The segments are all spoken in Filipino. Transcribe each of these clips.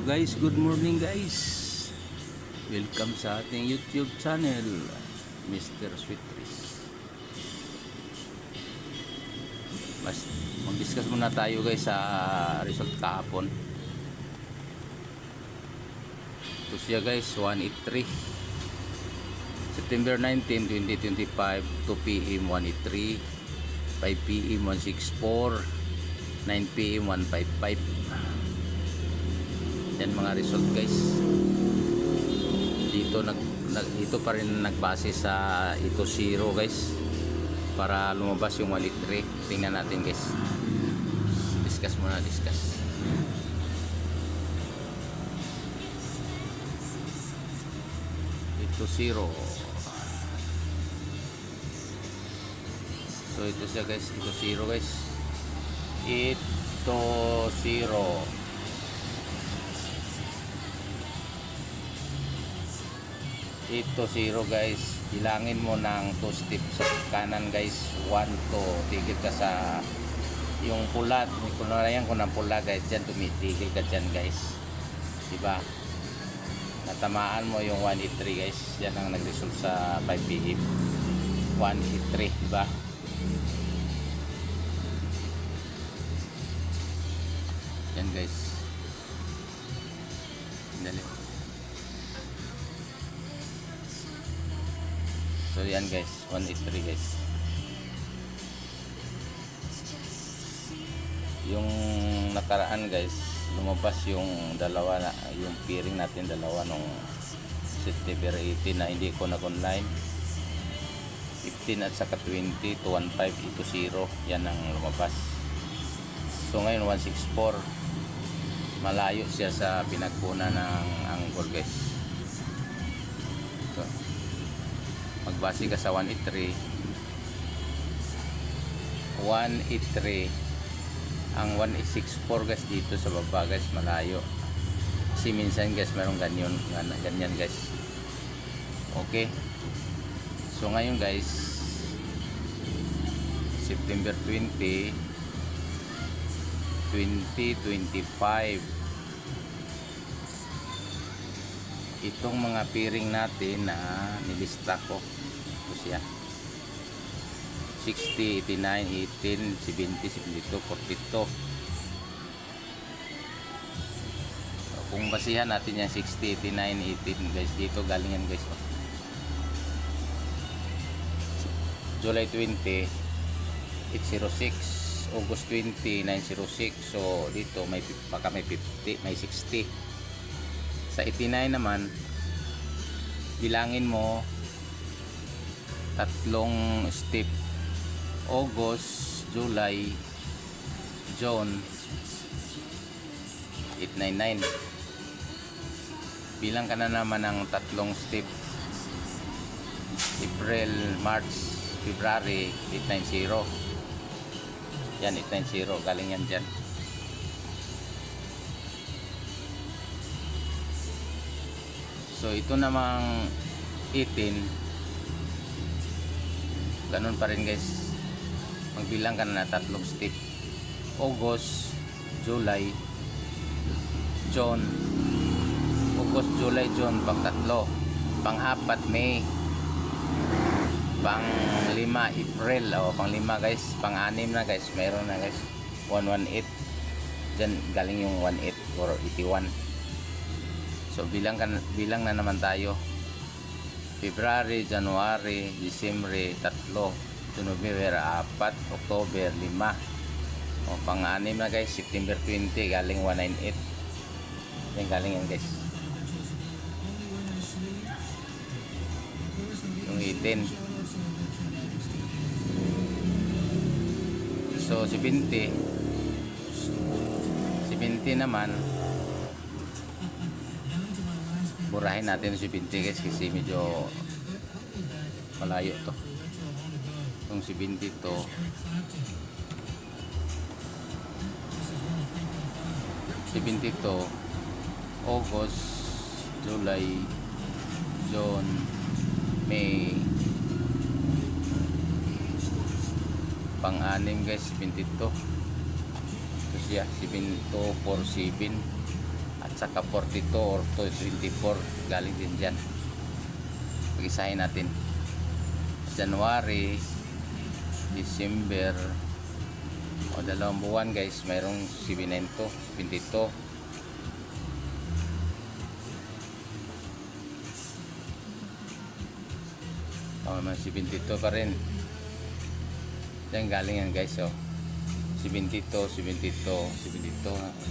guys, good morning guys. Welcome sa ating YouTube channel, Mr. Sweetris. Mag-discuss muna tayo guys sa result kahapon. Ito siya guys, 183 September 19, 2025, 2 PM 183, 5 PM 164, 9 PM 155. Yan mga result guys. Dito ito pa rin nagbase sa ito 0 guys, para lumabas yung 183. Tingnan natin guys. Discuss muna, discuss. Ito 0. So ito siya guys, ito 0 guys. Ito 0. Ito 0 guys. Bilangin mo ng 2 steps sa kanan guys. 1, 2. Tigil ka sa yung pula. Kunwarayan ko ng pula guys. Diyan tumitigil ka dyan guys. Diba? Natamaan mo yung 183 guys. Yan ang nag-result sa 5 PM 183. Diba? Yan guys. Dali. So yan guys, 183 guys. Yung nakaraan guys, lumabas yung dalawa na, yung pairing natin dalawa nung September 18 na hindi ko nag-online. 15 at saka 20 to 15, ito 0. Yan ang lumabas. So ngayon 164. Malayo siya sa pinagpuna ng angle guys. So magbase ka sa 183. Ang 164 guys dito sa baba guys, malayo. Kasi minsan guys mayroong ganyan guys. Okay. So ngayon guys, September 20, 2025, itong mga pairing natin na nilista ko, ito siya: 60, 89, 18, 70, 72, 42. Kung basihan natin yung 60, 89, 18 guys, dito galing yan guys. July 20, 806. August 20, 906. So dito may baka may 50, may 60. Sa 89 naman, bilangin mo tatlong step: August, July, June. 899. Bilang ka na naman ng tatlong step: April, March, February. 890. Yan, 890. Galing yan dyan. So ito namang 18, ganun pa rin guys. Magbilang ka na tatlong step: August, July, June. August, July, June, pang tatlo. Pang apat, May. Pang lima, April. Pang lima guys. Pang anim na guys, meron na guys, 118. Dyan galing yung 18 or 81. So bilang na naman tayo: February, January, December 3, November 4, October 5. Pang-anim na guys, September 20, galing 198. Yan, galing yan guys. Yung 18. So 70 naman, burahin natin si 70 guys, kasi medyo malayo to. Itong 70 to, August, July, June, May. Pang-anim guys, 72. Ito siya, 7247. At saka 42 or 24 galing din dyan. Pag-isahin natin January, December, o 2 buwan guys, mayroong 72 may 72 pa rin. Yan galing yan guys, 72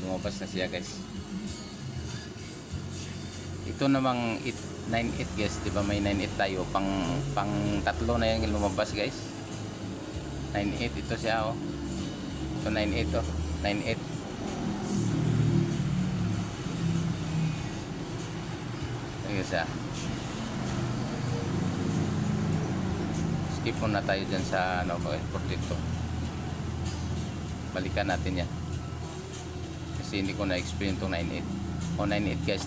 lumabas na siya guys. Ito namang 98 guys, diba may 98 tayo, pang tatlo na yan lumabas guys. 98 ito siya, ito 98 98. Ayan siya. Skip muna tayo dyan sa portito. Balikan natin yan kasi hindi ko na-explain itong 98 o 98 guys,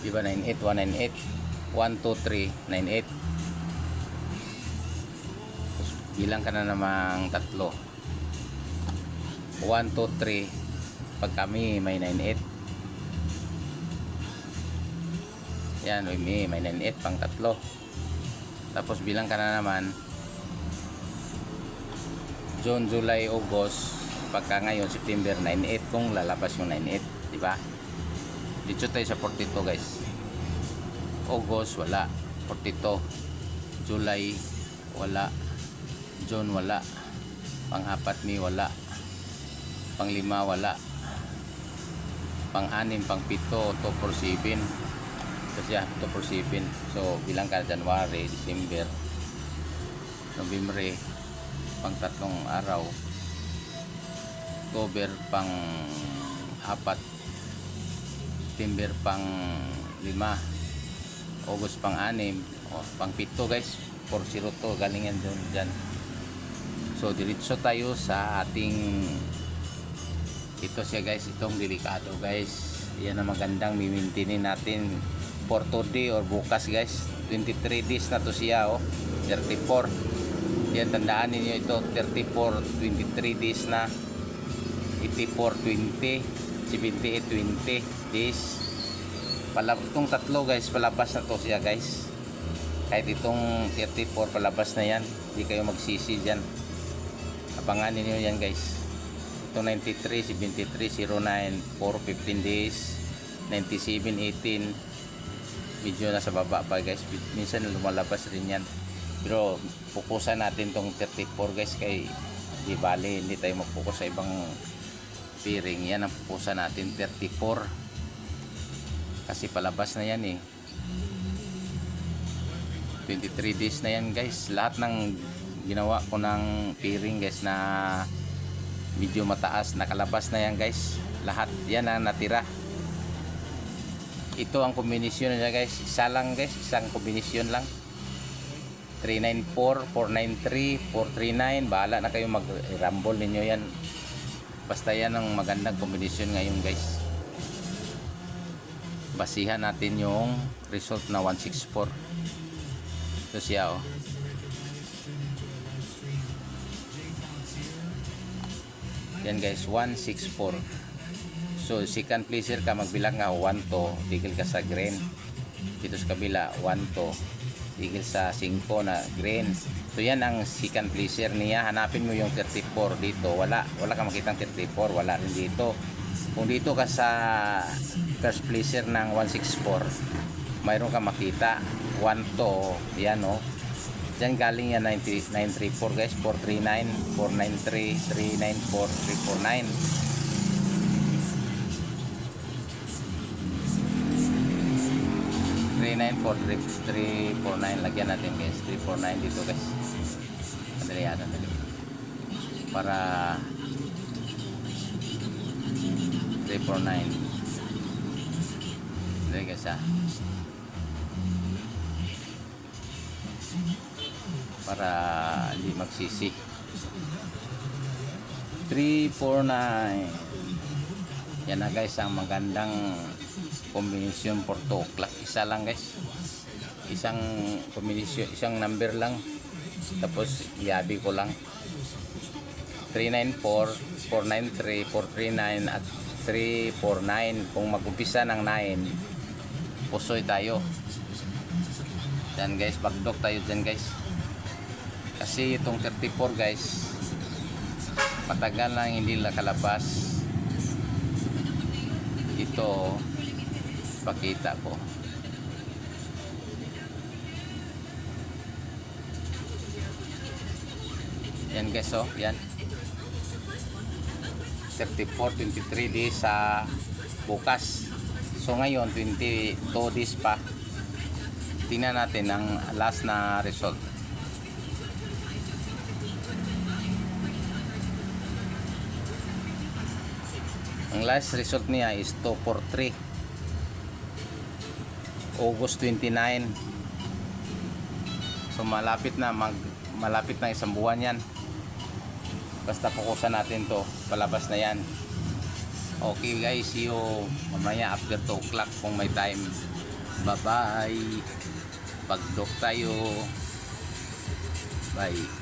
diba 98, 198 1, 2, 3, 98. Bilang ka na namang tatlo, 1, 2, 3 pag kami may 98. Yan, may 98 pang tatlo. Tapos bilang ka na naman June, July, August, pagka ngayon September 98 kung lalabas yung 98, di ba? Dito tayo sa 42 guys. August wala, 42. July wala, June wala, pang-4 May wala, pang-5 wala, pang-6, pang-7 2, 4, 7 kasi 2, 4, 7. So bilang ka January, December, November pang 3 araw, October pang 4, September pang 5, August pang 6, pang 7 guys, 402 galing yan dyan. So diretso tayo sa ating, ito siya guys, itong delikado guys. Yan ang magandang mimintainin natin for today or bukas guys. 23 days na to siya, 34. Yan, tandaan niyo ito, 34 23 days na, 84 20, 78 20 days. Itong tatlo guys, palabas na to siya guys. Kahit itong 34 palabas na yan, hindi kayo magsisi dyan. Abangan niyo yan guys. Ito 93, 73, 09, 4, 15 days, 97, 18. Medyo nasa baba pa guys, minsan lumalabas rin yan, pero pukusan natin tong 34 guys, kay di bali hindi tayo mag-focus sa ibang pairing. Yan ang pukusan natin, 34, kasi palabas na yan 23 days na yan guys. Lahat ng ginawa ko ng pairing guys na medyo mataas, nakalabas na yan guys, lahat yan ang natira. Ito ang kombinasyon niya guys, isa lang guys, isang kombinasyon lang, 394, 493, 439. Bahala na kayo mag-rumble ninyo yan, basta yan ang magandang kombinasyon ngayon guys. Basihan natin yung result na 164. Ito siya yan guys, 164. So second placer ka, magbilang nga 1 to, tigil ka sa green. Dito sa kabila 1 to, tigil sa 5 na green. So yan ang second placer niya. Hanapin mo yung 34 dito, wala ka makitang 34, wala rin dito. Kung dito ka sa first placer ng 164, mayroon ka makita 1 to, yan dyan galing yan, 934 guys, 439, 493, 394, 349. 349, lagyan natin guys, 349 dito guys. Madali para 349 dali guys para hindi magsisi. 349 yan na guys, ang magandang kombinasyon for 2 o'clock. Isa lang guys, isang kombinasyon, isang number lang, tapos iabi ko lang. 394, 493, 439 at 349. Kung mag-umpisa ng 9, pusoy tayo. Yan guys, backdock tayo dyan guys. Kasi itong 34 guys, matagal lang hindi nakalabas. Ito, pakita ko. Yan guys, oh, yan. 34, 23 days sa bukas. So ngayon, 22 days pa. Tingnan natin ang last na result. Ang last result niya is 243. August 29. So malapit na isang buwan yan. Basta fokusan natin to, palabas na yan. Okay guys, see you mamaya after 2 o'clock kung may time. Bye bye. Pagdok tayo. Bye.